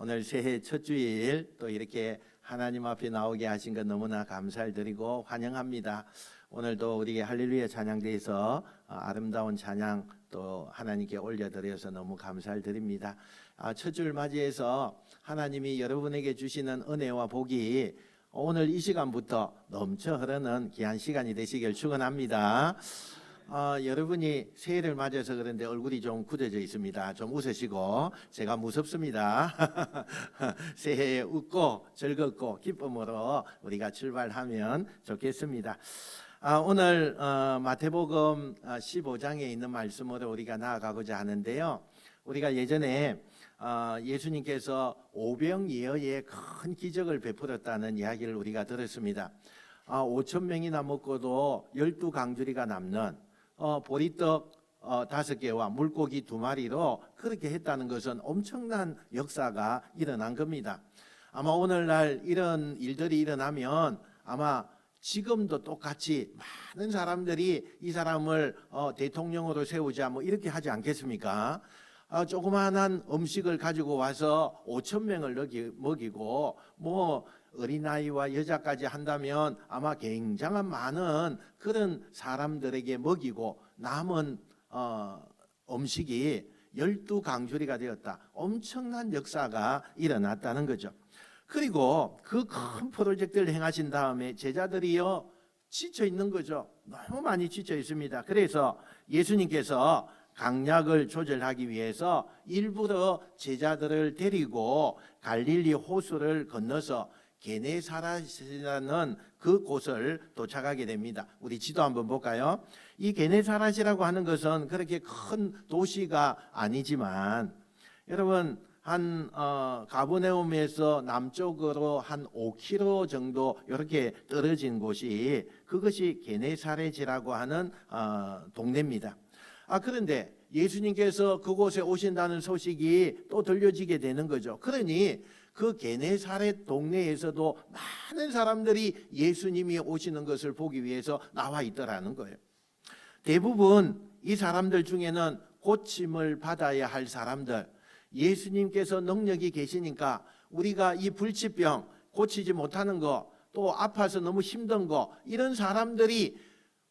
오늘 새해 첫 주일 또 이렇게 하나님 앞에 나오게 하신 것 너무나 감사를 드리고 환영합니다. 오늘도 우리 할렐루야 찬양대에서 아름다운 찬양 또 하나님께 올려드려서 너무 감사를 드립니다. 첫 주를 맞이해서 하나님이 여러분에게 주시는 은혜와 복이 오늘 이 시간부터 넘쳐 흐르는 귀한 시간이 되시길 축원합니다. 여러분이 새해를 맞아서 그런데 얼굴이 좀 굳어져 있습니다. 좀 웃으시고 제가 무섭습니다. 새해에 웃고 즐겁고 기쁨으로 우리가 출발하면 좋겠습니다. 오늘 마태복음 15장에 있는 말씀으로 우리가 나아가고자 하는데요. 우리가 예전에 예수님께서 오병이어의 큰 기적을 베풀었다는 이야기를 우리가 들었습니다. 5천 명이나 먹고도 12강주리가 남는 보리떡 5개와 물고기 2마리로 그렇게 했다는 것은 엄청난 역사가 일어난 겁니다. 아마 오늘날 이런 일들이 일어나면 아마 지금도 똑같이 많은 사람들이 이 사람을 대통령으로 세우자 뭐 이렇게 하지 않겠습니까? 조그마한 음식을 가지고 와서 5천 명을 먹이고 뭐 어린아이와 여자까지 한다면 아마 굉장한 많은 그런 사람들에게 먹이고 남은 음식이 12강주리가 되었다. 엄청난 역사가 일어났다는 거죠. 그리고 그 큰 프로젝트를 행하신 다음에 제자들이요 지쳐 있는 거죠. 너무 많이 지쳐 있습니다. 그래서 예수님께서 강약을 조절하기 위해서 일부러 제자들을 데리고 갈릴리 호수를 건너서 게네사렛이라는 그 곳을 도착하게 됩니다. 우리 지도 한번 볼까요? 이 게네사렛이라고 하는 것은 그렇게 큰 도시가 아니지만 여러분 한 가버나움에서 남쪽으로 한 5km 정도 이렇게 떨어진 곳이 그것이 게네사렛이라고 하는 동네입니다. 그런데 예수님께서 그곳에 오신다는 소식이 또 들려지게 되는 거죠. 그러니 그 게네사렛 동네에서도 많은 사람들이 예수님이 오시는 것을 보기 위해서 나와 있더라는 거예요. 대부분 이 사람들 중에는 고침을 받아야 할 사람들, 예수님께서 능력이 계시니까 우리가 이 불치병 고치지 못하는 거, 또 아파서 너무 힘든 거, 이런 사람들이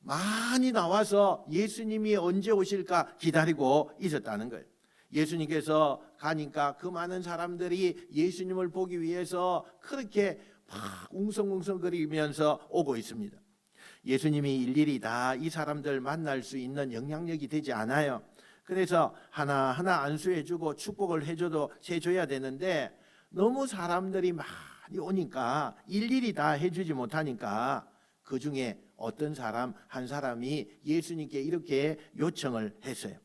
많이 나와서 예수님이 언제 오실까 기다리고 있었다는 거예요. 예수님께서 가니까 그 많은 사람들이 예수님을 보기 위해서 그렇게 막 웅성웅성거리면서 오고 있습니다. 예수님이 일일이 다 이 사람들 만날 수 있는 영향력이 되지 않아요. 그래서 하나하나 안수해주고 축복을 해줘도 해줘야 되는데 너무 사람들이 많이 오니까 일일이 다 해주지 못하니까 그 중에 어떤 사람 한 사람이 예수님께 이렇게 요청을 했어요.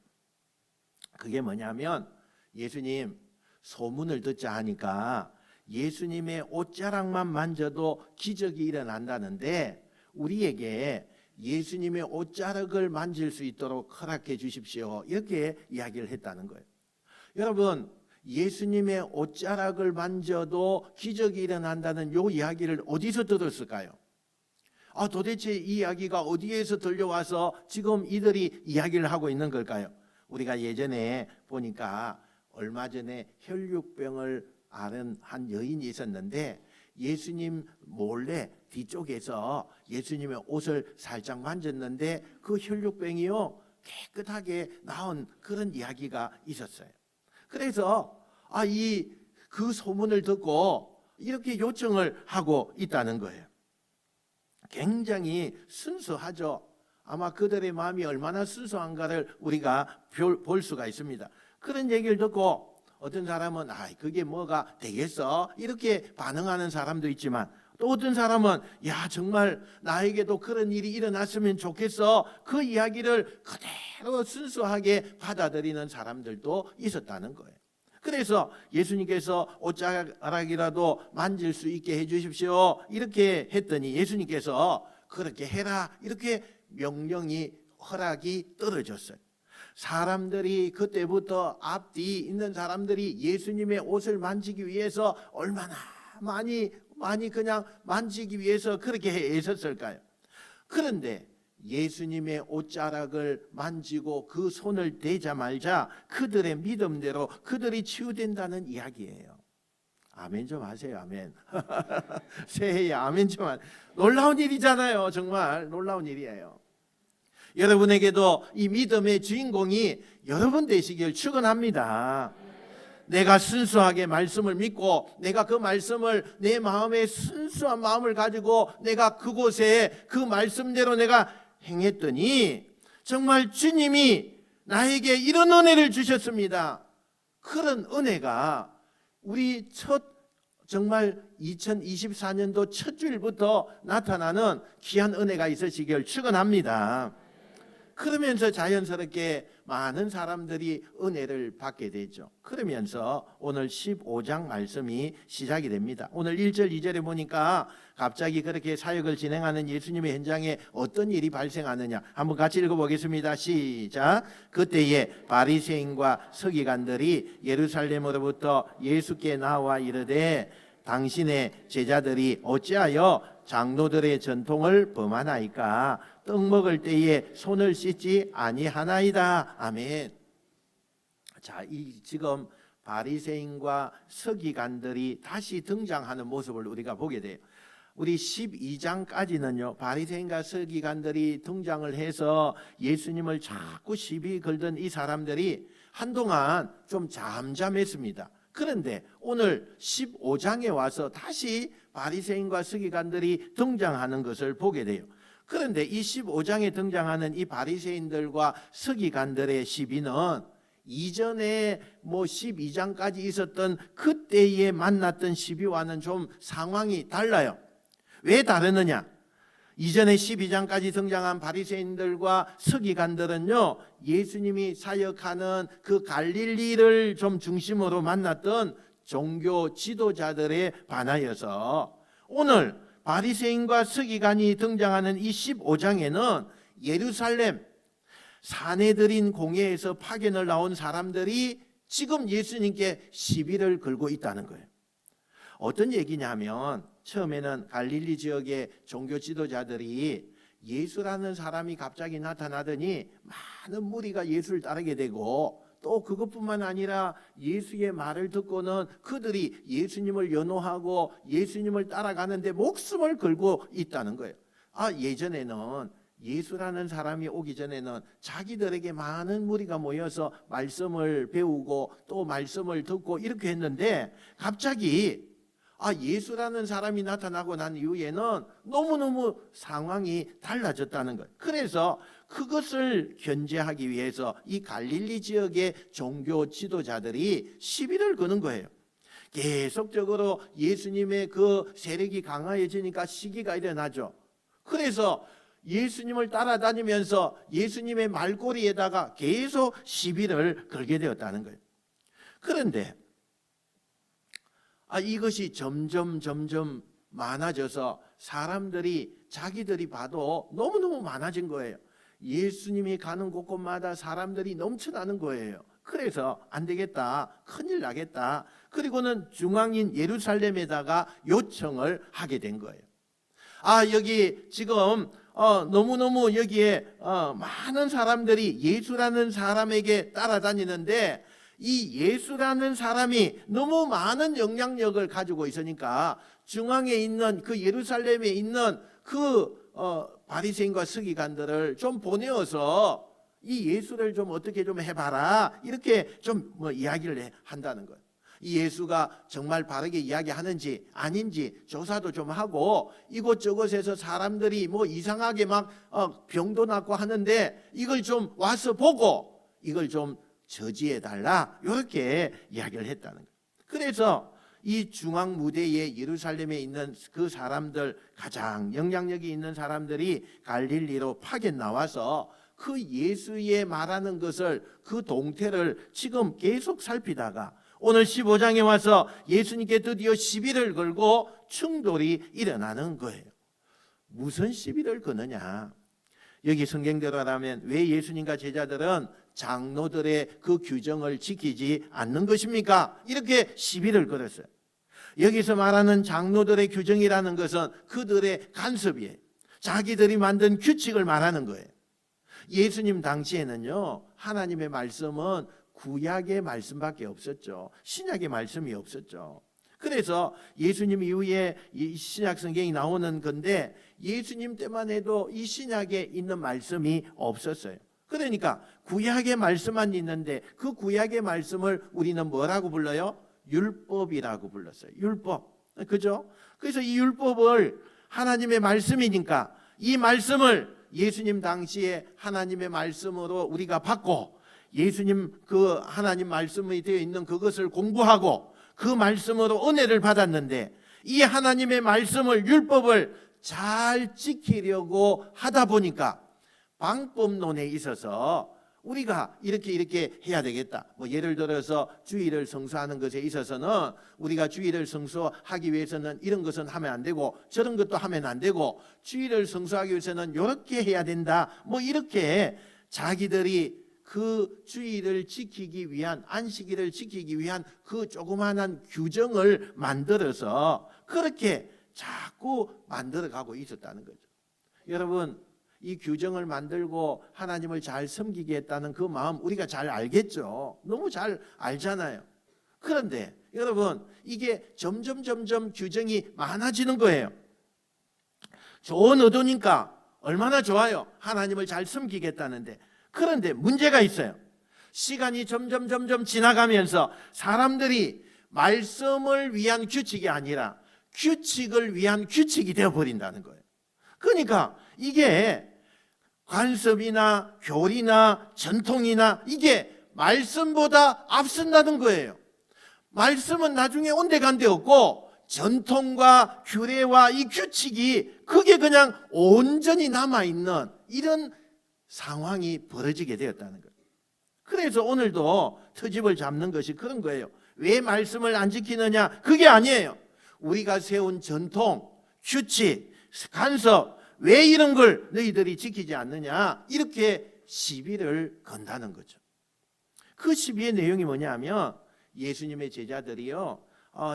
그게 뭐냐면 예수님 소문을 듣자 하니까 예수님의 옷자락만 만져도 기적이 일어난다는데 우리에게 예수님의 옷자락을 만질 수 있도록 허락해 주십시오. 이렇게 이야기를 했다는 거예요. 여러분 예수님의 옷자락을 만져도 기적이 일어난다는 이 이야기를 어디서 들었을까요? 도대체 이 이야기가 어디에서 들려와서 지금 이들이 이야기를 하고 있는 걸까요? 우리가 예전에 보니까 얼마 전에 혈육병을 앓은 한 여인이 있었는데 예수님 몰래 뒤쪽에서 예수님의 옷을 살짝 만졌는데 그 혈육병이요 깨끗하게 나은 그런 이야기가 있었어요. 그래서 그 소문을 듣고 이렇게 요청을 하고 있다는 거예요. 굉장히 순수하죠. 아마 그들의 마음이 얼마나 순수한가를 우리가 볼 수가 있습니다. 그런 얘기를 듣고 어떤 사람은 그게 뭐가 되겠어? 이렇게 반응하는 사람도 있지만 또 어떤 사람은 정말 나에게도 그런 일이 일어났으면 좋겠어. 그 이야기를 그대로 순수하게 받아들이는 사람들도 있었다는 거예요. 그래서 예수님께서 옷자락이라도 만질 수 있게 해주십시오. 이렇게 했더니 예수님께서 그렇게 해라. 이렇게 허락이 떨어졌어요. 사람들이 그때부터 앞뒤 있는 사람들이 예수님의 옷을 만지기 위해서 얼마나 많이 그냥 만지기 위해서 그렇게 애썼을까요? 그런데 예수님의 옷자락을 만지고 그 손을 대자마자 그들의 믿음대로 그들이 치유된다는 이야기예요. 아멘 좀 하세요. 아멘. 새해에 아멘 좀 하세요. 놀라운 일이잖아요. 정말 놀라운 일이에요. 여러분에게도 이 믿음의 주인공이 여러분 되시길 축원합니다. 내가 순수하게 말씀을 믿고 내가 그 말씀을 내 마음에 순수한 마음을 가지고 내가 그곳에 그 말씀대로 내가 행했더니 정말 주님이 나에게 이런 은혜를 주셨습니다. 그런 은혜가 우리 정말 2024년도 첫 주일부터 나타나는 귀한 은혜가 있으시길 축원합니다. 그러면서 자연스럽게 많은 사람들이 은혜를 받게 되죠. 그러면서 오늘 15장 말씀이 시작이 됩니다. 오늘 1절 2절에 보니까 갑자기 그렇게 사역을 진행하는 예수님의 현장에 어떤 일이 발생하느냐 한번 같이 읽어보겠습니다. 시작. 그때에 바리새인과 서기관들이 예루살렘으로부터 예수께 나와 이르되 당신의 제자들이 어찌하여 장로들의 전통을 범하나이까? 떡 먹을 때에 손을 씻지 아니하나이다. 아멘. 자, 이 지금 바리새인과 서기관들이 다시 등장하는 모습을 우리가 보게 돼요. 우리 12장까지는요 바리새인과 서기관들이 등장을 해서 예수님을 자꾸 시비 걸던 이 사람들이 한동안 좀 잠잠했습니다. 그런데 오늘 15장에 와서 다시 바리새인과 서기관들이 등장하는 것을 보게 돼요. 그런데 이 15장에 등장하는 이 바리새인들과 서기관들의 시비는 이전에 12장까지 있었던 그때에 만났던 시비와는 좀 상황이 달라요. 왜 다르느냐? 이전에 12장까지 등장한 바리새인들과 서기관들은요 예수님이 사역하는 그 갈릴리를 좀 중심으로 만났던 종교 지도자들에 반하여서 오늘 바리새인과 서기관이 등장하는 이 15장에는 예루살렘 사내들인 공회에서 파견을 나온 사람들이 지금 예수님께 시비를 걸고 있다는 거예요. 어떤 얘기냐면 처음에는 갈릴리 지역의 종교 지도자들이 예수라는 사람이 갑자기 나타나더니 많은 무리가 예수를 따르게 되고 또 그것뿐만 아니라 예수의 말을 듣고는 그들이 예수님을 연호하고 예수님을 따라가는데 목숨을 걸고 있다는 거예요. 예전에는 예수라는 사람이 오기 전에는 자기들에게 많은 무리가 모여서 말씀을 배우고 또 말씀을 듣고 이렇게 했는데 갑자기 예수라는 사람이 나타나고 난 이후에는 너무너무 상황이 달라졌다는 거예요. 그래서 그것을 견제하기 위해서 이 갈릴리 지역의 종교 지도자들이 시비를 거는 거예요. 계속적으로 예수님의 그 세력이 강화해지니까 시기가 일어나죠. 그래서 예수님을 따라다니면서 예수님의 말꼬리에다가 계속 시비를 걸게 되었다는 거예요. 그런데 이것이 점점 많아져서 사람들이 자기들이 봐도 너무너무 많아진 거예요. 예수님이 가는 곳곳마다 사람들이 넘쳐나는 거예요. 그래서 안 되겠다, 큰일 나겠다. 그리고는 중앙인 예루살렘에다가 요청을 하게 된 거예요. 여기 지금 너무너무 여기에 많은 사람들이 예수라는 사람에게 따라다니는데 이 예수라는 사람이 너무 많은 영향력을 가지고 있으니까 중앙에 있는 그 예루살렘에 있는 그 바리새인과 서기관들을 좀 보내어서 이 예수를 좀 어떻게 좀 해봐라 이렇게 좀 이야기를 한다는 거예요. 이 예수가 정말 바르게 이야기하는지 아닌지 조사도 좀 하고 이곳저곳에서 사람들이 이상하게 막 병도 낫고 하는데 이걸 좀 와서 보고 이걸 좀 저지해달라 이렇게 이야기를 했다는 거예요. 그래서 이 중앙 무대에 예루살렘에 있는 그 사람들 가장 영향력이 있는 사람들이 갈릴리로 파견 나와서 그 예수의 말하는 것을 그 동태를 지금 계속 살피다가 오늘 15장에 와서 예수님께 드디어 시비를 걸고 충돌이 일어나는 거예요. 무슨 시비를 거느냐? 여기 성경대로라면 왜 예수님과 제자들은 장로들의 그 규정을 지키지 않는 것입니까? 이렇게 시비를 걸었어요. 여기서 말하는 장로들의 규정이라는 것은 그들의 간섭이에요. 자기들이 만든 규칙을 말하는 거예요. 예수님 당시에는요 하나님의 말씀은 구약의 말씀밖에 없었죠. 신약의 말씀이 없었죠. 그래서 예수님 이후에 이 신약 성경이 나오는 건데 예수님 때만 해도 이 신약에 있는 말씀이 없었어요. 그러니까 구약의 말씀만 있는데 그 구약의 말씀을 우리는 뭐라고 불러요? 율법이라고 불렀어요. 율법. 그죠? 그래서 이 율법을 하나님의 말씀이니까 이 말씀을 예수님 당시에 하나님의 말씀으로 우리가 받고 예수님 그 하나님 말씀이 되어 있는 그것을 공부하고 그 말씀으로 은혜를 받았는데 이 하나님의 말씀을 율법을 잘 지키려고 하다 보니까 방법론에 있어서 우리가 이렇게 해야 되겠다. 뭐 예를 들어서 주일을 성수하는 것에 있어서는 우리가 주일을 성수하기 위해서는 이런 것은 하면 안 되고 저런 것도 하면 안 되고 주일을 성수하기 위해서는 이렇게 해야 된다. 뭐 이렇게 자기들이 그 주일을 지키기 위한 안식일을 지키기 위한 그 조그마한 규정을 만들어서 그렇게 자꾸 만들어가고 있었다는 거죠. 여러분 이 규정을 만들고 하나님을 잘 섬기게 했다는 그 마음 우리가 잘 알겠죠. 너무 잘 알잖아요. 그런데 여러분 이게 점점 규정이 많아지는 거예요. 좋은 의도니까 얼마나 좋아요. 하나님을 잘 섬기겠다는데. 그런데 문제가 있어요. 시간이 점점 지나가면서 사람들이 말씀을 위한 규칙이 아니라 규칙을 위한 규칙이 되어버린다는 거예요. 그러니까 이게 관습이나 교리나 전통이나 이게 말씀보다 앞선다는 거예요. 말씀은 나중에 온데간데 없고 전통과 규례와 이 규칙이 그게 그냥 온전히 남아있는 이런 상황이 벌어지게 되었다는 거예요. 그래서 오늘도 트집을 잡는 것이 그런 거예요. 왜 말씀을 안 지키느냐? 그게 아니에요. 우리가 세운 전통, 규칙, 간섭 왜 이런 걸 너희들이 지키지 않느냐? 이렇게 시비를 건다는 거죠. 그 시비의 내용이 뭐냐면 예수님의 제자들이요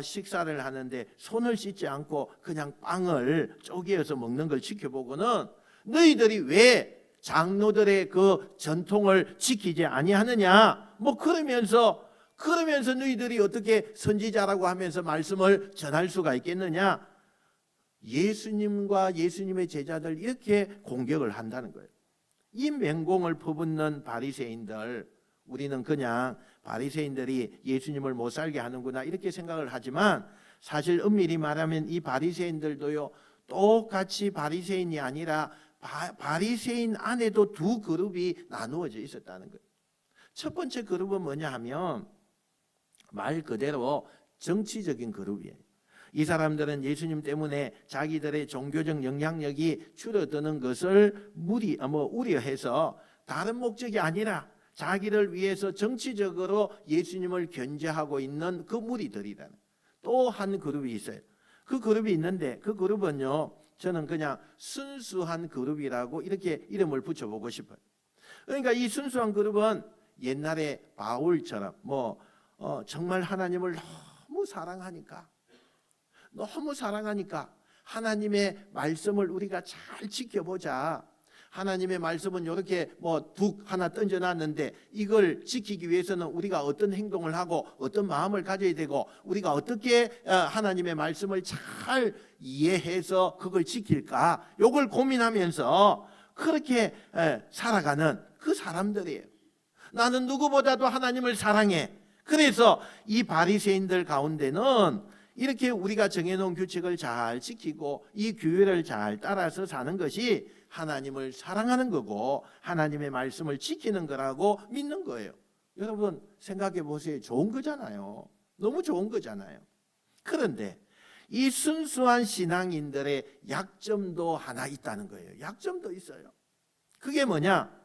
식사를 하는데 손을 씻지 않고 그냥 빵을 쪼개어서 먹는 걸 지켜보고는 너희들이 왜 장로들의 그 전통을 지키지 아니하느냐? 뭐 그러면서 너희들이 어떻게 선지자라고 하면서 말씀을 전할 수가 있겠느냐? 예수님과 예수님의 제자들 이렇게 공격을 한다는 거예요. 이 맹공을 퍼붓는 바리새인들, 우리는 그냥 바리새인들이 예수님을 못 살게 하는구나 이렇게 생각을 하지만 사실 엄밀히 말하면 이 바리새인들도요 똑같이 바리새인이 아니라 바리새인 안에도 두 그룹이 나누어져 있었다는 거예요. 첫 번째 그룹은 뭐냐 하면 말 그대로 정치적인 그룹이에요. 이 사람들은 예수님 때문에 자기들의 종교적 영향력이 줄어드는 것을 우려해서 다른 목적이 아니라 자기를 위해서 정치적으로 예수님을 견제하고 있는 그 무리들이라는 또 한 그룹이 있어요. 그 그룹이 있는데 그 그룹은요 저는 그냥 순수한 그룹이라고 이렇게 이름을 붙여보고 싶어요. 그러니까 이 순수한 그룹은 옛날에 바울처럼 정말 하나님을 너무 사랑하니까 하나님의 말씀을 우리가 잘 지켜보자. 하나님의 말씀은 이렇게 북 하나 던져놨는데 이걸 지키기 위해서는 우리가 어떤 행동을 하고 어떤 마음을 가져야 되고 우리가 어떻게 하나님의 말씀을 잘 이해해서 그걸 지킬까 이걸 고민하면서 그렇게 살아가는 그 사람들이에요. 나는 누구보다도 하나님을 사랑해. 그래서 이 바리새인들 가운데는 이렇게 우리가 정해놓은 규칙을 잘 지키고 이 규율을 잘 따라서 사는 것이 하나님을 사랑하는 거고 하나님의 말씀을 지키는 거라고 믿는 거예요. 여러분 생각해 보세요. 좋은 거잖아요. 너무 좋은 거잖아요. 그런데 이 순수한 신앙인들의 약점도 하나 있다는 거예요. 약점도 있어요. 그게 뭐냐?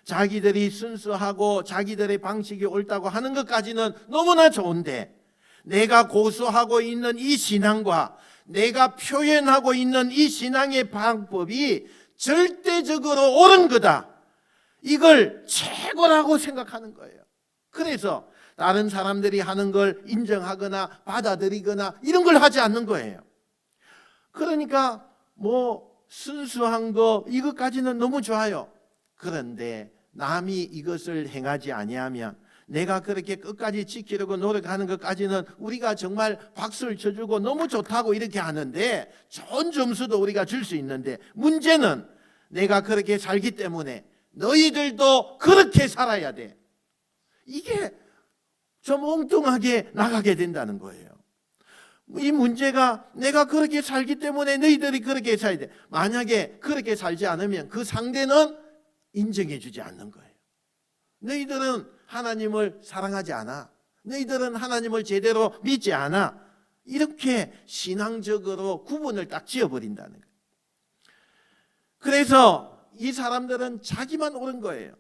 자기들이 순수하고 자기들의 방식이 옳다고 하는 것까지는 너무나 좋은데 내가 고수하고 있는 이 신앙과 내가 표현하고 있는 이 신앙의 방법이 절대적으로 옳은 거다. 이걸 최고라고 생각하는 거예요. 그래서 다른 사람들이 하는 걸 인정하거나 받아들이거나 이런 걸 하지 않는 거예요. 그러니까 순수한 거 이것까지는 너무 좋아요. 그런데 남이 이것을 행하지 아니하면 내가 그렇게 끝까지 지키려고 노력하는 것까지는 우리가 정말 박수를 쳐주고 너무 좋다고 이렇게 하는데, 좋은 점수도 우리가 줄 수 있는데, 문제는 내가 그렇게 살기 때문에 너희들도 그렇게 살아야 돼. 이게 좀 엉뚱하게 나가게 된다는 거예요. 이 문제가 내가 그렇게 살기 때문에 너희들이 그렇게 살아야 돼. 만약에 그렇게 살지 않으면 그 상대는 인정해 주지 않는 거예요. 너희들은 하나님을 사랑하지 않아. 너희들은 하나님을 제대로 믿지 않아. 이렇게 신앙적으로 구분을 딱 지어버린다는 거예요. 그래서 이 사람들은 자기만 옳은 거예요.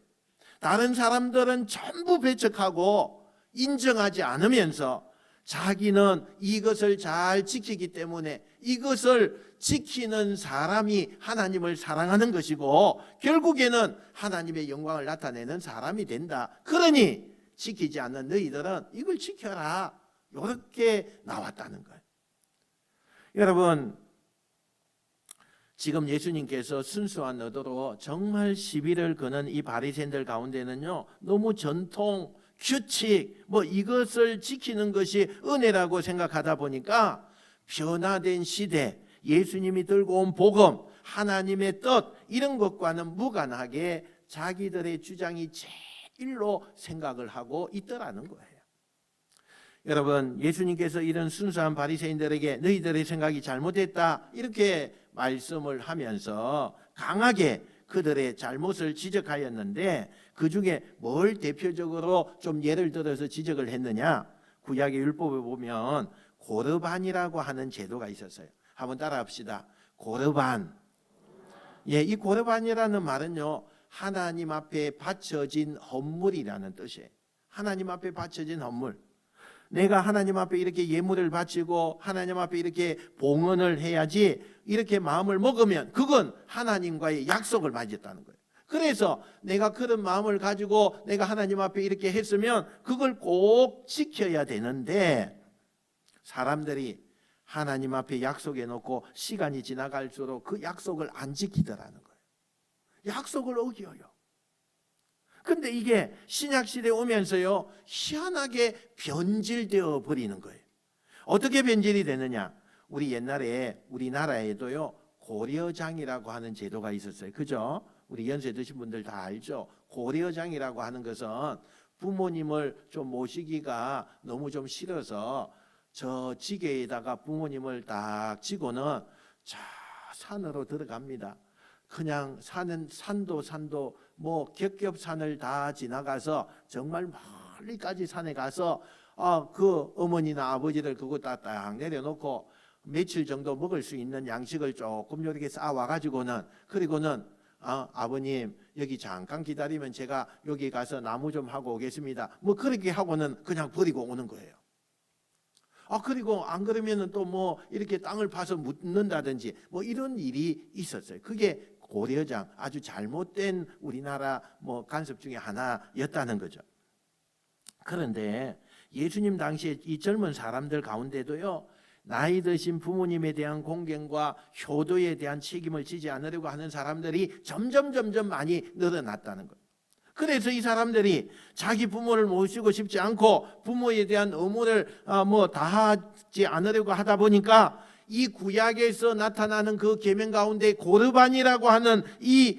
다른 사람들은 전부 배척하고 인정하지 않으면서 자기는 이것을 잘 지키기 때문에 이것을 지키는 사람이 하나님을 사랑하는 것이고 결국에는 하나님의 영광을 나타내는 사람이 된다. 그러니 지키지 않는 너희들은 이걸 지켜라. 이렇게 나왔다는 거예요. 여러분, 지금 예수님께서 순수한 의도로 정말 시비를 거는 이 바리새인들 가운데는요, 너무 전통, 규칙, 이것을 지키는 것이 은혜라고 생각하다 보니까 변화된 시대, 예수님이 들고 온 복음, 하나님의 뜻, 이런 것과는 무관하게 자기들의 주장이 제일로 생각을 하고 있더라는 거예요. 여러분, 예수님께서 이런 순수한 바리새인들에게 너희들의 생각이 잘못됐다 이렇게 말씀을 하면서 강하게 그들의 잘못을 지적하였는데, 그 중에 뭘 대표적으로 좀 예를 들어서 지적을 했느냐? 구약의 율법에 보면 고르반이라고 하는 제도가 있었어요. 한번 따라합시다. 고르반. 이 고르반이라는 말은요, 하나님 앞에 바쳐진 헌물이라는 뜻이에요. 하나님 앞에 바쳐진 헌물. 내가 하나님 앞에 이렇게 예물을 바치고 하나님 앞에 이렇게 봉헌을 해야지, 이렇게 마음을 먹으면 그건 하나님과의 약속을 맺었다는 거예요. 그래서 내가 그런 마음을 가지고 내가 하나님 앞에 이렇게 했으면 그걸 꼭 지켜야 되는데, 사람들이 하나님 앞에 약속해 놓고 시간이 지나갈수록 그 약속을 안 지키더라는 거예요. 약속을 어겨요. 근데 이게 신약시대에 오면서요, 희한하게 변질되어 버리는 거예요. 어떻게 변질이 되느냐? 우리 옛날에 우리나라에도요, 고려장이라고 하는 제도가 있었어요. 그죠? 우리 연세 드신 분들 다 알죠? 고려장이라고 하는 것은 부모님을 좀 모시기가 너무 좀 싫어서 저 지게에다가 부모님을 딱 지고는 저 산으로 들어갑니다. 그냥 산도 겹겹산을 다 지나가서 정말 멀리까지 산에 가서 그 어머니나 아버지를 그거 딱 내려놓고 며칠 정도 먹을 수 있는 양식을 조금 이렇게 쌓아와 가지고는, 그리고는 아버님 여기 잠깐 기다리면 제가 여기 가서 나무 좀 하고 오겠습니다. 그렇게 하고는 그냥 버리고 오는 거예요. 그리고 안 그러면은 또 이렇게 땅을 파서 묻는다든지 이런 일이 있었어요. 그게 고려장, 아주 잘못된 우리나라 간섭 중에 하나였다는 거죠. 그런데 예수님 당시에 이 젊은 사람들 가운데도요, 나이 드신 부모님에 대한 공경과 효도에 대한 책임을 지지 않으려고 하는 사람들이 점점 많이 늘어났다는 거예요. 그래서 이 사람들이 자기 부모를 모시고 싶지 않고 부모에 대한 의무를 다하지 않으려고 하다 보니까 이 구약에서 나타나는 그 계명 가운데 고르반이라고 하는 이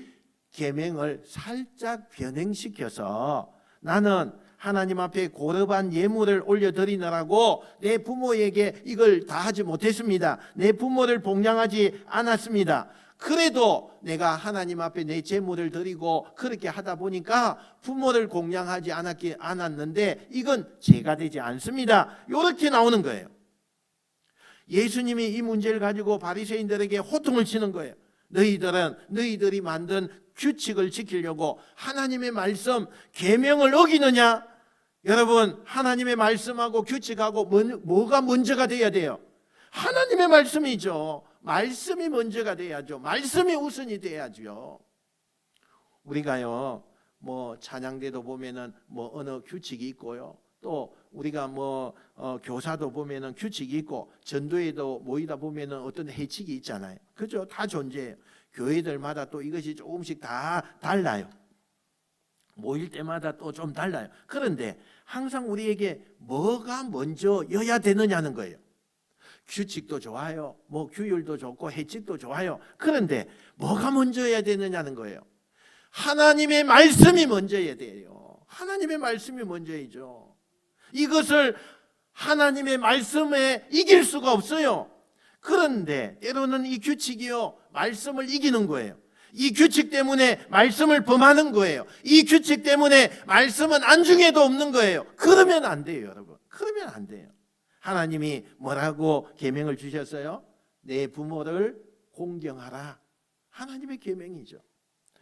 계명을 살짝 변형시켜서, 나는 하나님 앞에 고르반 예물을 올려드리느라고 내 부모에게 이걸 다 하지 못했습니다. 내 부모를 봉양하지 않았습니다. 그래도 내가 하나님 앞에 내 제물을 드리고 그렇게 하다 보니까 부모를 공양하지 않았는데 이건 죄가 되지 않습니다. 이렇게 나오는 거예요. 예수님이 이 문제를 가지고 바리새인들에게 호통을 치는 거예요. 너희들이 만든 규칙을 지키려고 하나님의 말씀 계명을 어기느냐? 여러분, 하나님의 말씀하고 규칙하고 뭐가 먼저가 돼야 돼요? 하나님의 말씀이죠. 말씀이 먼저가 돼야죠. 말씀이 우선이 돼야죠. 우리가요, 찬양대도 보면은 어느 규칙이 있고요. 또 우리가 교사도 보면은 규칙이 있고, 전도에도 모이다 보면은 어떤 해칙이 있잖아요. 그죠? 다 존재해요. 교회들마다 또 이것이 조금씩 다 달라요. 모일 때마다 또 좀 달라요. 그런데 항상 우리에게 뭐가 먼저여야 되느냐는 거예요. 규칙도 좋아요. 뭐 규율도 좋고 해칙도 좋아요. 그런데 뭐가 먼저여야 되느냐는 거예요. 하나님의 말씀이 먼저여야 돼요. 하나님의 말씀이 먼저이죠. 이것을 하나님의 말씀에 이길 수가 없어요. 그런데 때로는 이 규칙이요, 말씀을 이기는 거예요. 이 규칙 때문에 말씀을 범하는 거예요. 이 규칙 때문에 말씀은 안중에도 없는 거예요. 그러면 안 돼요, 여러분. 그러면 안 돼요. 하나님이 뭐라고 계명을 주셨어요? 내 부모를 공경하라. 하나님의 계명이죠.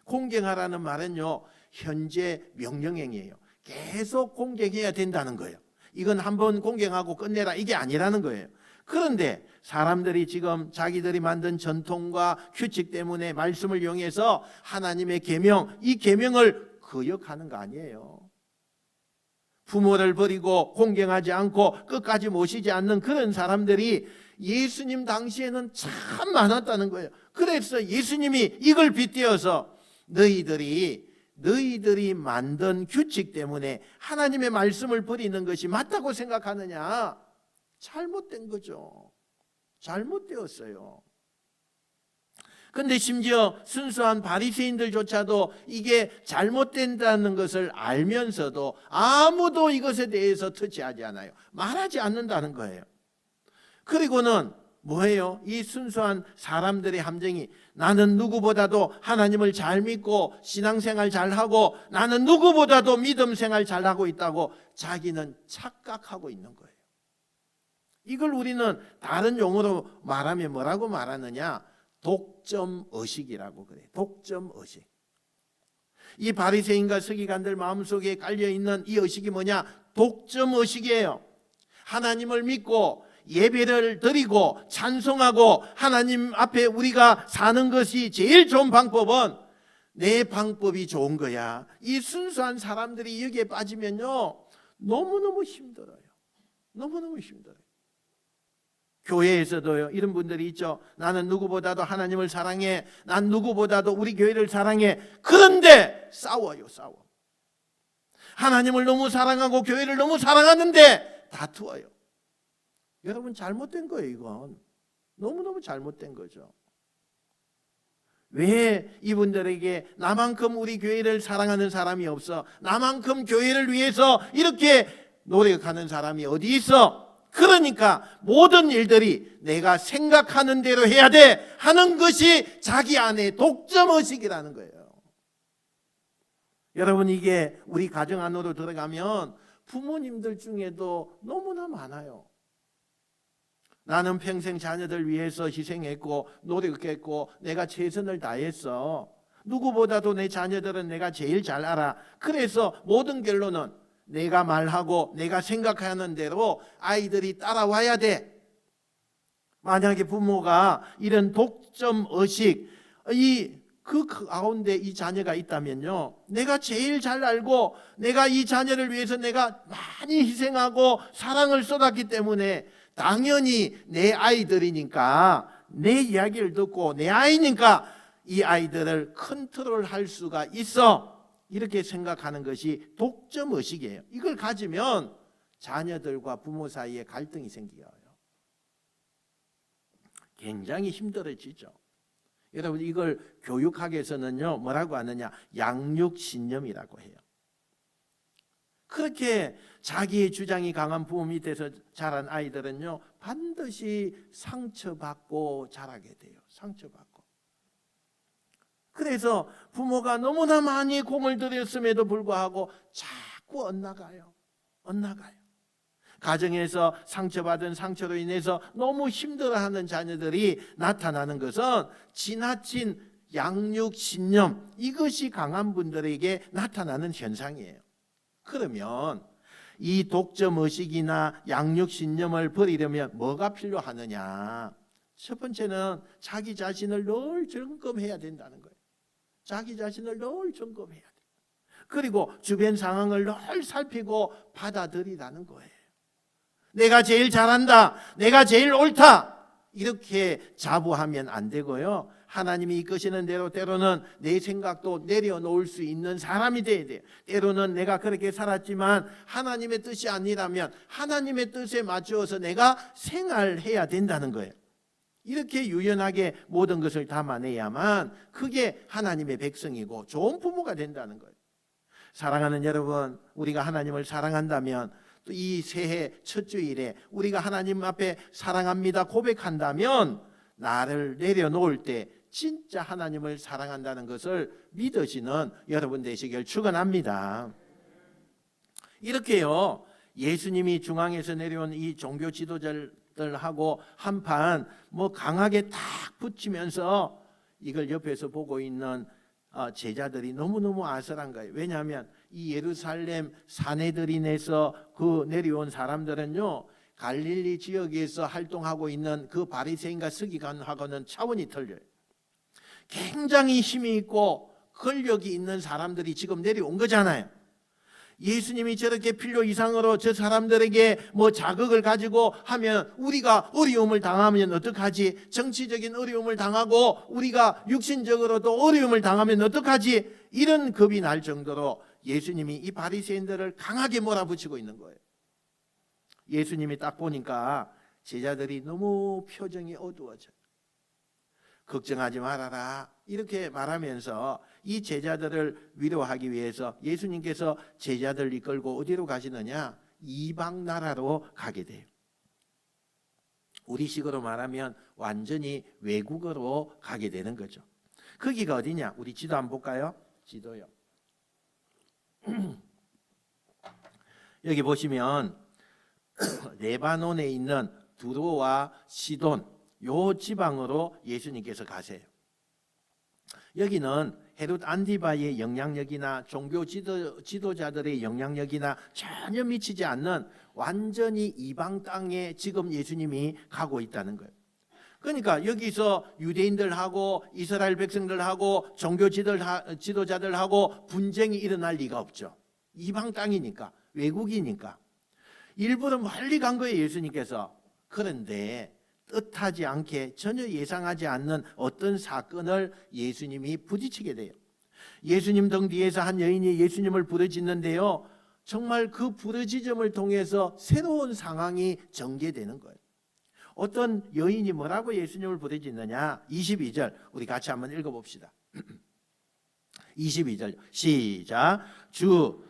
공경하라는 말은요, 현재 명령형이에요. 계속 공경해야 된다는 거예요. 이건 한번 공경하고 끝내라, 이게 아니라는 거예요. 그런데 사람들이 지금 자기들이 만든 전통과 규칙 때문에 말씀을 이용해서 하나님의 계명, 이 계명을 거역하는 거 아니에요. 부모를 버리고 공경하지 않고 끝까지 모시지 않는 그런 사람들이 예수님 당시에는 참 많았다는 거예요. 그래서 예수님이 이걸 빗대어서 너희들이 만든 규칙 때문에 하나님의 말씀을 버리는 것이 맞다고 생각하느냐? 잘못된 거죠. 잘못되었어요. 근데 심지어 순수한 바리새인들조차도 이게 잘못된다는 것을 알면서도 아무도 이것에 대해서 터치하지 않아요. 말하지 않는다는 거예요. 그리고는 뭐예요? 이 순수한 사람들의 함정이 나는 누구보다도 하나님을 잘 믿고 신앙생활 잘하고 나는 누구보다도 믿음생활 잘하고 있다고 자기는 착각하고 있는 거예요. 이걸 우리는 다른 용어로 말하면 뭐라고 말하느냐? 독점의식이라고 그래요. 독점의식. 이 바리새인과 서기관들 마음속에 깔려있는 이 의식이 뭐냐? 독점의식이에요. 하나님을 믿고 예배를 드리고 찬송하고 하나님 앞에 우리가 사는 것이 제일 좋은 방법은 내 방법이 좋은 거야. 이 순수한 사람들이 여기에 빠지면요, 너무너무 힘들어요. 너무너무 힘들어요. 교회에서도요, 이런 분들이 있죠. 나는 누구보다도 하나님을 사랑해. 난 누구보다도 우리 교회를 사랑해. 그런데 싸워요, 싸워. 하나님을 너무 사랑하고 교회를 너무 사랑하는데 다투어요. 여러분, 잘못된 거예요, 이건. 너무너무 잘못된 거죠. 왜 이분들에게 나만큼 우리 교회를 사랑하는 사람이 없어? 나만큼 교회를 위해서 이렇게 노력하는 사람이 어디 있어? 그러니까 모든 일들이 내가 생각하는 대로 해야 돼 하는 것이 자기 안에 독점의식이라는 거예요. 여러분, 이게 우리 가정 안으로 들어가면 부모님들 중에도 너무나 많아요. 나는 평생 자녀들 위해서 희생했고 노력했고 내가 최선을 다했어. 누구보다도 내 자녀들은 내가 제일 잘 알아. 그래서 모든 결론은 내가 말하고 내가 생각하는 대로 아이들이 따라와야 돼. 만약에 부모가 이런 독점의식, 그 가운데 이 자녀가 있다면요, 내가 제일 잘 알고 내가 이 자녀를 위해서 내가 많이 희생하고 사랑을 쏟았기 때문에 당연히 내 아이들이니까 내 이야기를 듣고 내 아이니까 이 아이들을 컨트롤할 수가 있어. 이렇게 생각하는 것이 독점의식이에요. 이걸 가지면 자녀들과 부모 사이에 갈등이 생겨요. 굉장히 힘들어지죠. 여러분, 이걸 교육학에서는요, 뭐라고 하느냐? 양육신념이라고 해요. 그렇게 자기의 주장이 강한 부모 밑에서 자란 아이들은요, 반드시 상처받고 자라게 돼요. 상처받고. 그래서 부모가 너무나 많이 공을 들였음에도 불구하고 자꾸 엇나가요. 가정에서 상처받은 상처로 인해서 너무 힘들어하는 자녀들이 나타나는 것은 지나친 양육신념, 이것이 강한 분들에게 나타나는 현상이에요. 그러면 이 독점의식이나 양육신념을 버리려면 뭐가 필요하느냐? 첫 번째는 자기 자신을 늘 점검해야 된다는 거예요. 자기 자신을 늘 점검해야 돼. 그리고 주변 상황을 늘 살피고 받아들이라는 거예요. 내가 제일 잘한다, 내가 제일 옳다, 이렇게 자부하면 안 되고요, 하나님이 이끄시는 대로 때로는 내 생각도 내려놓을 수 있는 사람이 돼야 돼요. 때로는 내가 그렇게 살았지만 하나님의 뜻이 아니라면 하나님의 뜻에 맞추어서 내가 생활해야 된다는 거예요. 이렇게 유연하게 모든 것을 담아내야만 그게 하나님의 백성이고 좋은 부모가 된다는 거예요. 사랑하는 여러분, 우리가 하나님을 사랑한다면 또 이 새해 첫 주일에 우리가 하나님 앞에 사랑합니다 고백한다면 나를 내려놓을 때 진짜 하나님을 사랑한다는 것을 믿으시는 여러분 되시길 축원합니다. 이렇게요, 예수님이 중앙에서 내려온 이 종교 지도자들하고 한판 강하게 탁 붙이면서 이걸 옆에서 보고 있는 제자들이 너무너무 아슬한 거예요. 왜냐하면 이 예루살렘 사내들인에서 그 내려온 사람들은요, 갈릴리 지역에서 활동하고 있는 그 바리새인과 서기관하고는 차원이 틀려요. 굉장히 힘이 있고 권력이 있는 사람들이 지금 내려온 거잖아요. 예수님이 저렇게 필요 이상으로 저 사람들에게 자극을 가지고 하면 우리가 어려움을 당하면 어떡하지? 정치적인 어려움을 당하고 우리가 육신적으로도 어려움을 당하면 어떡하지? 이런 겁이 날 정도로 예수님이 이 바리새인들을 강하게 몰아붙이고 있는 거예요. 예수님이 딱 보니까 제자들이 너무 표정이 어두워져요. 걱정하지 말아라 이렇게 말하면서 이 제자들을 위로하기 위해서 예수님께서 제자들 이끌고 어디로 가시느냐? 이방 나라로 가게 돼요. 우리식으로 말하면 완전히 외국으로 가게 되는 거죠. 거기가 어디냐? 우리 지도 한번 볼까요? 지도요. 여기 보시면 레바논에 있는 두로와 시돈 요 지방으로 예수님께서 가세요. 여기는 헤롯 안디바의 영향력이나 종교 지도자들의 영향력이나 전혀 미치지 않는 완전히 이방 땅에 지금 예수님이 가고 있다는 거예요. 그러니까 여기서 유대인들하고 이스라엘 백성들하고 종교 지도자들하고 분쟁이 일어날 리가 없죠. 이방 땅이니까, 외국이니까. 일부러 멀리 간 거예요, 예수님께서. 그런데 뜻하지 않게 전혀 예상하지 않는 어떤 사건을 예수님이 부딪히게 돼요. 예수님 등 뒤에서 한 여인이 예수님을 부르짖는데요, 정말 그 부르짖음을 통해서 새로운 상황이 전개되는 거예요. 어떤 여인이 뭐라고 예수님을 부르짖느냐? 22절 우리 같이 한번 읽어봅시다. 22절 시작. 주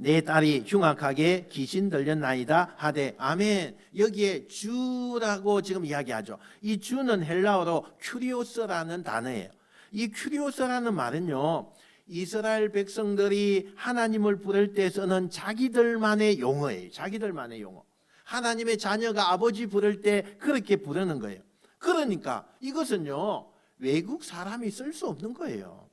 내 딸이 흉악하게 귀신 들렸나이다 하되 아멘. 여기에 주라고 지금 이야기하죠. 이 주는 헬라어로 큐리오스라는 단어예요. 이 큐리오스라는 말은요, 이스라엘 백성들이 하나님을 부를 때 쓰는 자기들만의 용어예요. 자기들만의 용어. 하나님의 자녀가 아버지 부를 때 그렇게 부르는 거예요. 그러니까 이것은요, 외국 사람이 쓸 수 없는 거예요.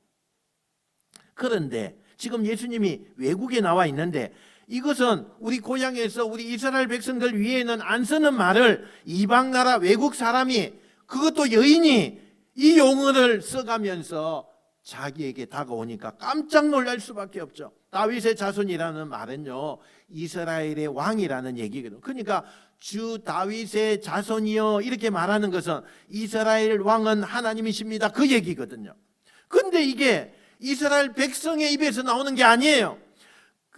그런데 지금 예수님이 외국에 나와 있는데 이것은 우리 고향에서 우리 이스라엘 백성들 위에는 안 쓰는 말을 이방 나라 외국 사람이, 그것도 여인이 이 용어를 써가면서 자기에게 다가오니까 깜짝 놀랄 수밖에 없죠. 다윗의 자손이라는 말은요, 이스라엘의 왕이라는 얘기거든요. 그러니까 주 다윗의 자손이요 이렇게 말하는 것은 이스라엘 왕은 하나님이십니다 그 얘기거든요. 근데 이게 이스라엘 백성의 입에서 나오는 게 아니에요.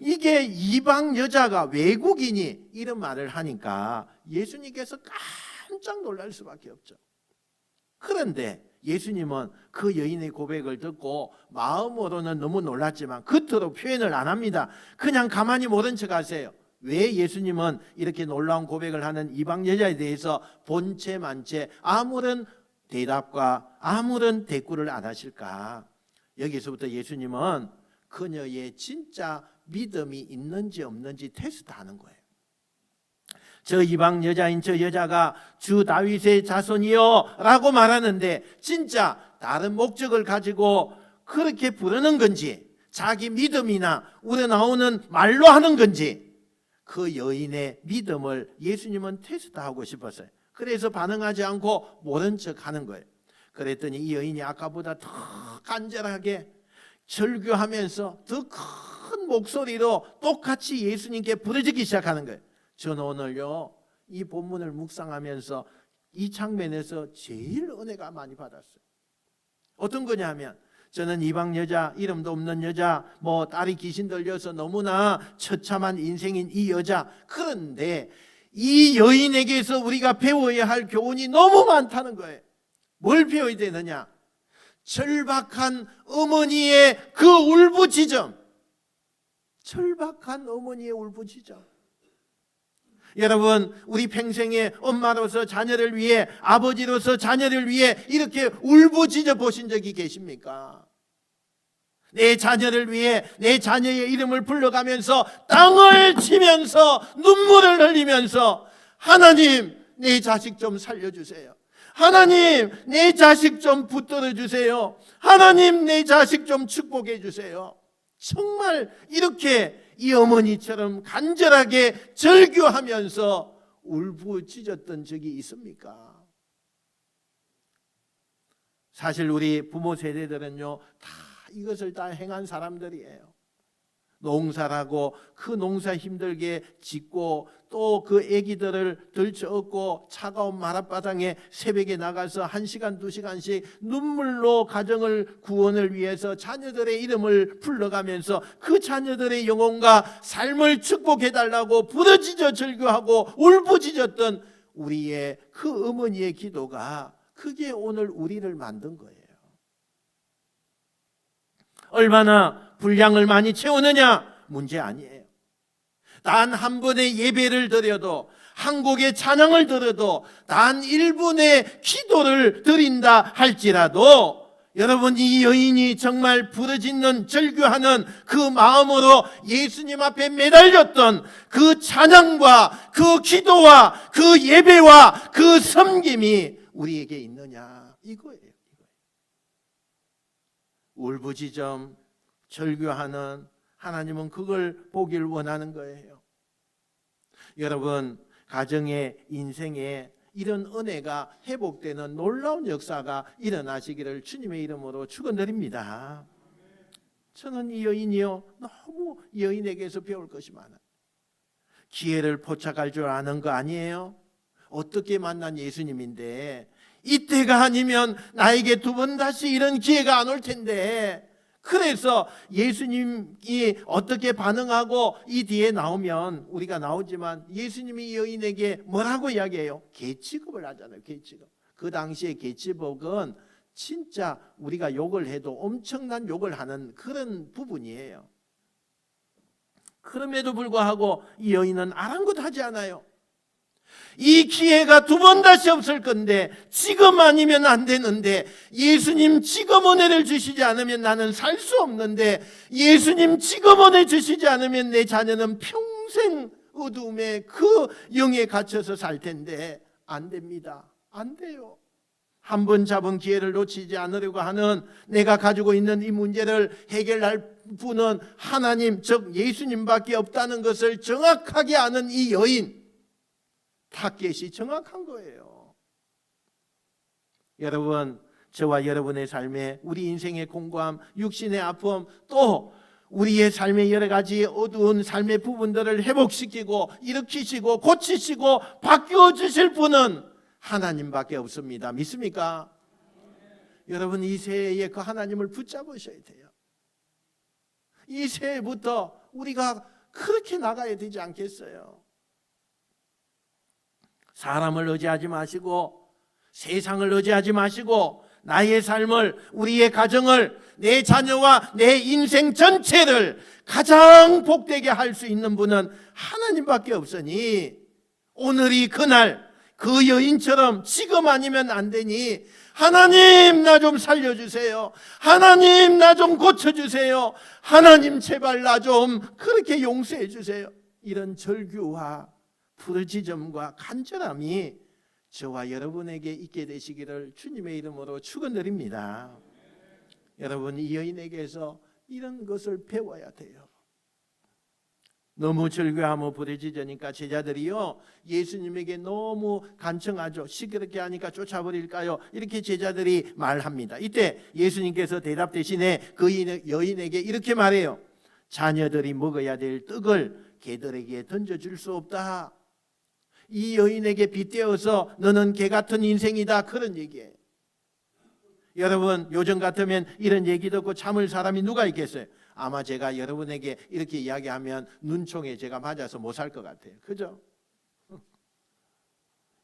이게 이방 여자가, 외국인이 이런 말을 하니까 예수님께서 깜짝 놀랄 수밖에 없죠. 그런데 예수님은 그 여인의 고백을 듣고 마음으로는 너무 놀랐지만 겉으로 표현을 안 합니다. 그냥 가만히 모른 척 하세요. 왜 예수님은 이렇게 놀라운 고백을 하는 이방 여자에 대해서 본체 만체 아무런 대답과 아무런 대꾸를 안 하실까? 여기서부터 예수님은 그녀의 진짜 믿음이 있는지 없는지 테스트하는 거예요. 저 이방 여자인 저 여자가 주 다윗의 자손이요 라고 말하는데 진짜 다른 목적을 가지고 그렇게 부르는 건지, 자기 믿음이나 우러나오는 말로 하는 건지, 그 여인의 믿음을 예수님은 테스트하고 싶었어요. 그래서 반응하지 않고 모른 척 하는 거예요. 그랬더니 이 여인이 아까보다 더 간절하게 절규하면서 더 큰 목소리로 똑같이 예수님께 부르짖기 시작하는 거예요. 저는 오늘요 이 본문을 묵상하면서 이 장면에서 제일 은혜가 많이 받았어요. 어떤 거냐면 저는 이방 여자, 이름도 없는 여자, 뭐 딸이 귀신 들려서 너무나 처참한 인생인 이 여자, 그런데 이 여인에게서 우리가 배워야 할 교훈이 너무 많다는 거예요. 뭘 배워야 되느냐? 절박한 어머니의 그 울부짖음, 절박한 어머니의 울부짖음. 여러분, 우리 평생에 엄마로서 자녀를 위해, 아버지로서 자녀를 위해 이렇게 울부짖어 보신 적이 계십니까? 내 자녀를 위해 내 자녀의 이름을 불러가면서 땅을 치면서 눈물을 흘리면서 하나님, 내 자식 좀 살려주세요. 하나님, 내 자식 좀 붙들어 주세요. 하나님, 내 자식 좀 축복해 주세요. 정말 이렇게 이 어머니처럼 간절하게 절규하면서 울부짖었던 적이 있습니까? 사실 우리 부모 세대들은요, 다 이것을 다 행한 사람들이에요. 농사라고 그 농사 힘들게 짓고 또 그 아기들을 들쳐업고 차가운 마룻바닥에 새벽에 나가서 1시간 2시간씩 눈물로 가정을 구원을 위해서 자녀들의 이름을 불러가면서 그 자녀들의 영혼과 삶을 축복해달라고 부르짖어 절규하고 울부짖었던 우리의 그 어머니의 기도가 그게 오늘 우리를 만든 거예요. 얼마나 분량을 많이 채우느냐 문제 아니에요. 단 한 번의 예배를 드려도, 한 곡의 찬양을 들어도, 단 1분의 기도를 드린다 할지라도 여러분, 이 여인이 정말 부르짖는 절규하는 그 마음으로 예수님 앞에 매달렸던 그 찬양과 그 기도와 그 예배와 그 섬김이 우리에게 있느냐, 이거예요. 울부짖음, 절규하는 하나님은 그걸 보길 원하는 거예요. 여러분, 가정의 인생에 이런 은혜가 회복되는 놀라운 역사가 일어나시기를 주님의 이름으로 축원드립니다. 저는 이 여인이요, 너무 이 여인에게서 배울 것이 많아요. 기회를 포착할 줄 아는 거 아니에요? 어떻게 만난 예수님인데 이때가 아니면 나에게 두 번 다시 이런 기회가 안 올 텐데, 그래서 예수님이 어떻게 반응하고 이 뒤에 나오면 우리가 나오지만 예수님이 여인에게 뭐라고 이야기해요? 계치급을 하잖아요. 계치급. 그 당시에 계치복은 진짜 우리가 욕을 해도 엄청난 욕을 하는 그런 부분이에요. 그럼에도 불구하고 이 여인은 아랑곳하지 않아요. 이 기회가 두 번 다시 없을 건데 지금 아니면 안 되는데, 예수님 지금 은혜를 주시지 않으면 나는 살 수 없는데, 예수님 지금 은혜 주시지 않으면 내 자녀는 평생 어두움에 그 영에 갇혀서 살 텐데 안 됩니다. 안 돼요. 한 번 잡은 기회를 놓치지 않으려고 하는, 내가 가지고 있는 이 문제를 해결할 분은 하나님, 즉 예수님밖에 없다는 것을 정확하게 아는 이 여인, 타겟이 정확한 거예요. 여러분, 저와 여러분의 삶에 우리 인생의 공고함, 육신의 아픔, 또 우리의 삶의 여러 가지 어두운 삶의 부분들을 회복시키고 일으키시고 고치시고 바뀌어 주실 분은 하나님밖에 없습니다. 믿습니까? 여러분, 이 새해에 그 하나님을 붙잡으셔야 돼요. 이 새해부터 우리가 그렇게 나가야 되지 않겠어요? 사람을 의지하지 마시고, 세상을 의지하지 마시고, 나의 삶을, 우리의 가정을, 내 자녀와 내 인생 전체를 가장 복되게 할 수 있는 분은 하나님밖에 없으니, 오늘이 그날 그 여인처럼 지금 아니면 안 되니 하나님, 나 좀 살려주세요. 하나님, 나 좀 고쳐주세요. 하나님, 제발 나 좀 그렇게 용서해 주세요. 이런 절규와 부르짖음과 간절함이 저와 여러분에게 있게 되시기를 주님의 이름으로 축원드립니다. 여러분, 이 여인에게서 이런 것을 배워야 돼요. 너무 절규하며 부르짖으니까 제자들이요, 예수님에게 너무 간청하죠. 시끄럽게 하니까 쫓아버릴까요? 이렇게 제자들이 말합니다. 이때 예수님께서 대답 대신에 그 여인에게 이렇게 말해요. 자녀들이 먹어야 될 떡을 개들에게 던져줄 수 없다. 이 여인에게 빗대어서 너는 개 같은 인생이다, 그런 얘기예요. 여러분, 요즘 같으면 이런 얘기 듣고 참을 사람이 누가 있겠어요? 아마 제가 여러분에게 이렇게 이야기하면 눈총에 제가 맞아서 못 살 것 같아요. 그죠?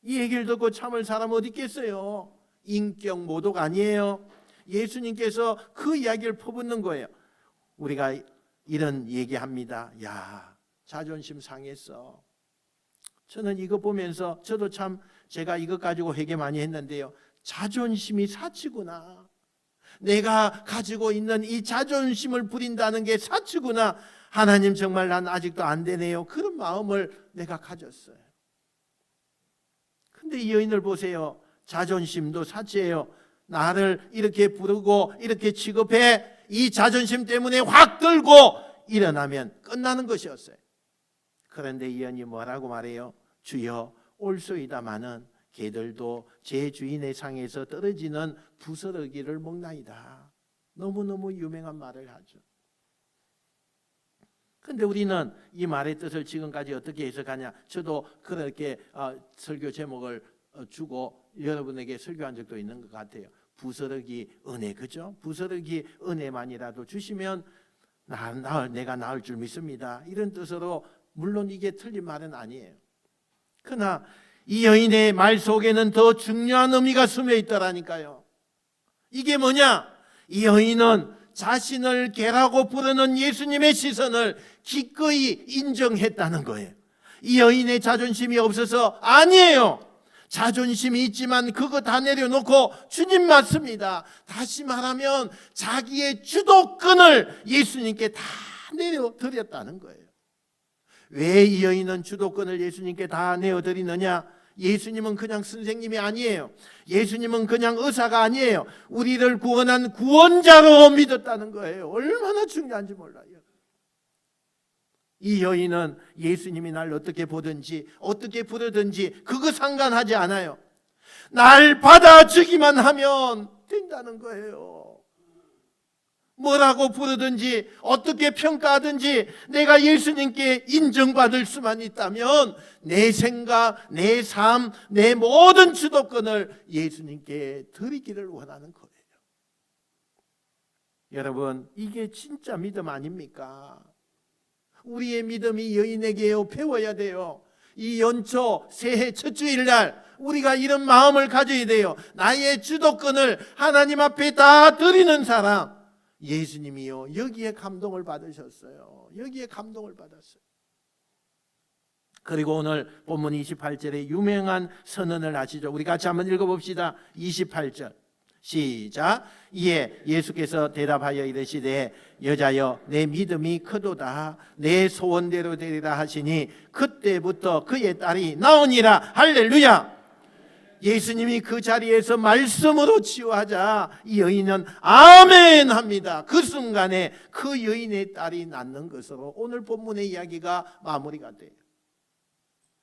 이 얘기를 듣고 참을 사람 어디 있겠어요? 인격 모독 아니에요? 예수님께서 그 이야기를 퍼붓는 거예요. 우리가 이런 얘기합니다. 야, 자존심 상했어. 저는 이거 보면서 저도 참 제가 이것 가지고 회개 많이 했는데요. 자존심이 사치구나. 내가 가지고 있는 이 자존심을 부린다는 게 사치구나. 하나님 정말 난 아직도 안 되네요. 그런 마음을 내가 가졌어요. 근데 이 여인을 보세요. 자존심도 사치예요. 나를 이렇게 부르고 이렇게 취급해. 이 자존심 때문에 확 들고 일어나면 끝나는 것이었어요. 그런데 이 여인이 뭐라고 말해요? 주여, 올소이다마는 개들도 제 주인의 상에서 떨어지는 부스러기를 먹나이다. 너무너무 유명한 말을 하죠. 근데 우리는 이 말의 뜻을 지금까지 어떻게 해석하냐? 저도 그렇게 설교 제목을 주고 여러분에게 설교한 적도 있는 것 같아요. 부스러기 은혜, 그죠? 부스러기 은혜만이라도 주시면 내가 나을 줄 믿습니다. 이런 뜻으로, 물론 이게 틀린 말은 아니에요. 그러나 이 여인의 말 속에는 더 중요한 의미가 숨어 있더라니까요. 이게 뭐냐? 이 여인은 자신을 개라고 부르는 예수님의 시선을 기꺼이 인정했다는 거예요. 이 여인의 자존심이 없어서 아니에요. 자존심이 있지만 그거 다 내려놓고 주님 맞습니다. 다시 말하면 자기의 주도권을 예수님께 다 내려드렸다는 거예요. 왜 이 여인은 주도권을 예수님께 다 내어드리느냐? 예수님은 그냥 선생님이 아니에요. 예수님은 그냥 의사가 아니에요. 우리를 구원한 구원자로 믿었다는 거예요. 얼마나 중요한지 몰라요. 이 여인은 예수님이 날 어떻게 보든지 어떻게 부르든지 그거 상관하지 않아요. 날 받아주기만 하면 된다는 거예요. 뭐라고 부르든지 어떻게 평가하든지 내가 예수님께 인정받을 수만 있다면 내 생각, 내 삶, 내 모든 주도권을 예수님께 드리기를 원하는 거예요. 여러분, 이게 진짜 믿음 아닙니까? 우리의 믿음이 여인에게요, 배워야 돼요. 이 연초 새해 첫 주일날 우리가 이런 마음을 가져야 돼요. 나의 주도권을 하나님 앞에 다 드리는 사람, 예수님이요, 여기에 감동을 받으셨어요. 여기에 감동을 받았어요. 그리고 오늘 본문 28절에 유명한 선언을 하시죠. 우리 같이 한번 읽어봅시다. 28절 시작. 이에 예수께서 대답하여 이르시되 여자여, 내 믿음이 크도다. 내 소원대로 되리라 하시니 그때부터 그의 딸이 나오니라. 할렐루야. 예수님이 그 자리에서 말씀으로 치유하자 이 여인은 아멘 합니다. 그 순간에 그 여인의 딸이 낳는 것으로 오늘 본문의 이야기가 마무리가 돼요.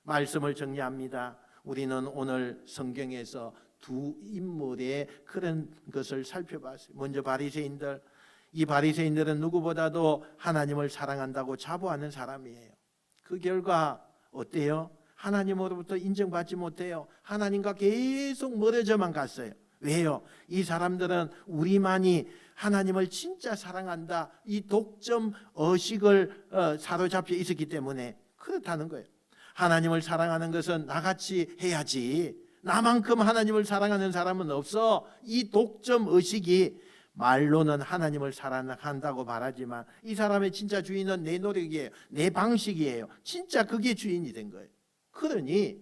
말씀을 정리합니다. 우리는 오늘 성경에서 두 인물의 그런 것을 살펴봤어요. 먼저 바리새인들. 이 바리새인들은 누구보다도 하나님을 사랑한다고 자부하는 사람이에요. 그 결과 어때요? 하나님으로부터 인정받지 못해요. 하나님과 계속 멀어져만 갔어요. 왜요? 이 사람들은 우리만이 하나님을 진짜 사랑한다, 이 독점 의식을 사로잡혀 있었기 때문에 그렇다는 거예요. 하나님을 사랑하는 것은 나같이 해야지, 나만큼 하나님을 사랑하는 사람은 없어. 이 독점 의식이 말로는 하나님을 사랑한다고 말하지만 이 사람의 진짜 주인은 내 노력이에요. 내 방식이에요. 진짜 그게 주인이 된 거예요. 그러니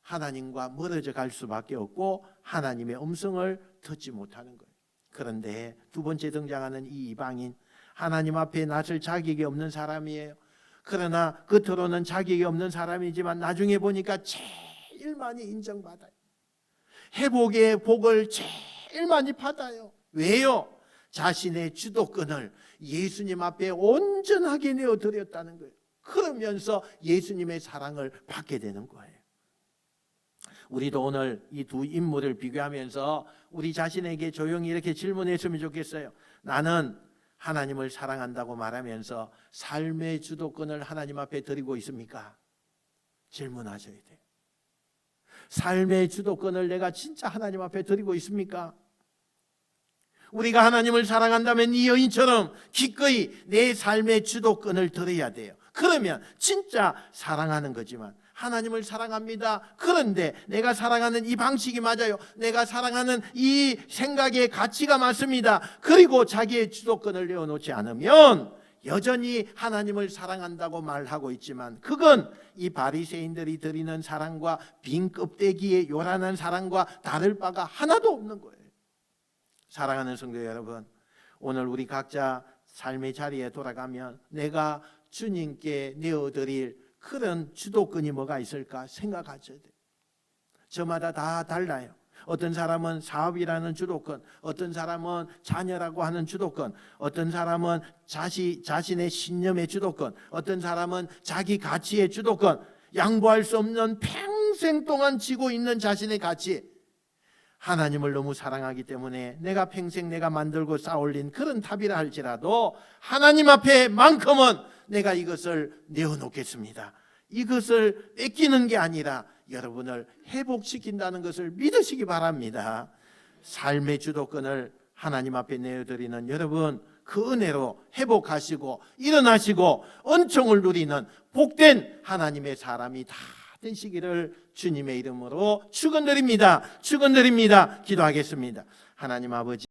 하나님과 멀어져 갈 수밖에 없고 하나님의 음성을 듣지 못하는 거예요. 그런데 두 번째 등장하는 이 이방인, 하나님 앞에 나설 자격이 없는 사람이에요. 그러나 겉으로는 자격이 없는 사람이지만 나중에 보니까 제일 많이 인정받아요. 회복의 복을 제일 많이 받아요. 왜요? 자신의 주도권을 예수님 앞에 온전하게 내어드렸다는 거예요. 그러면서 예수님의 사랑을 받게 되는 거예요. 우리도 오늘 이 두 인물을 비교하면서 우리 자신에게 조용히 이렇게 질문했으면 좋겠어요. 나는 하나님을 사랑한다고 말하면서 삶의 주도권을 하나님 앞에 드리고 있습니까? 질문하셔야 돼요. 삶의 주도권을 내가 진짜 하나님 앞에 드리고 있습니까? 우리가 하나님을 사랑한다면 이 여인처럼 기꺼이 내 삶의 주도권을 드려야 돼요. 그러면 진짜 사랑하는 거지만, 하나님을 사랑합니다. 그런데 내가 사랑하는 이 방식이 맞아요. 내가 사랑하는 이 생각의 가치가 맞습니다. 그리고 자기의 주도권을 내어놓지 않으면 여전히 하나님을 사랑한다고 말하고 있지만, 그건 이 바리새인들이 드리는 사랑과 빈 껍데기의 요란한 사랑과 다를 바가 하나도 없는 거예요. 사랑하는 성도 여러분, 오늘 우리 각자 삶의 자리에 돌아가면 내가 주님께 내어드릴 그런 주도권이 뭐가 있을까 생각하셔야 돼요. 저마다 다 달라요. 어떤 사람은 사업이라는 주도권, 어떤 사람은 자녀라고 하는 주도권, 어떤 사람은 자신의 신념의 주도권, 어떤 사람은 자기 가치의 주도권, 양보할 수 없는 평생 동안 지고 있는 자신의 가치. 하나님을 너무 사랑하기 때문에 내가 평생 내가 만들고 쌓아올린 그런 탑이라 할지라도 하나님 앞에만큼은 내가 이것을 내어놓겠습니다. 이것을 뺏기는 게 아니라 여러분을 회복시킨다는 것을 믿으시기 바랍니다. 삶의 주도권을 하나님 앞에 내어드리는 여러분, 그 은혜로 회복하시고 일어나시고 은총을 누리는 복된 하나님의 사람이 다 되시기를 주님의 이름으로 축원드립니다. 축원드립니다. 기도하겠습니다. 하나님 아버지,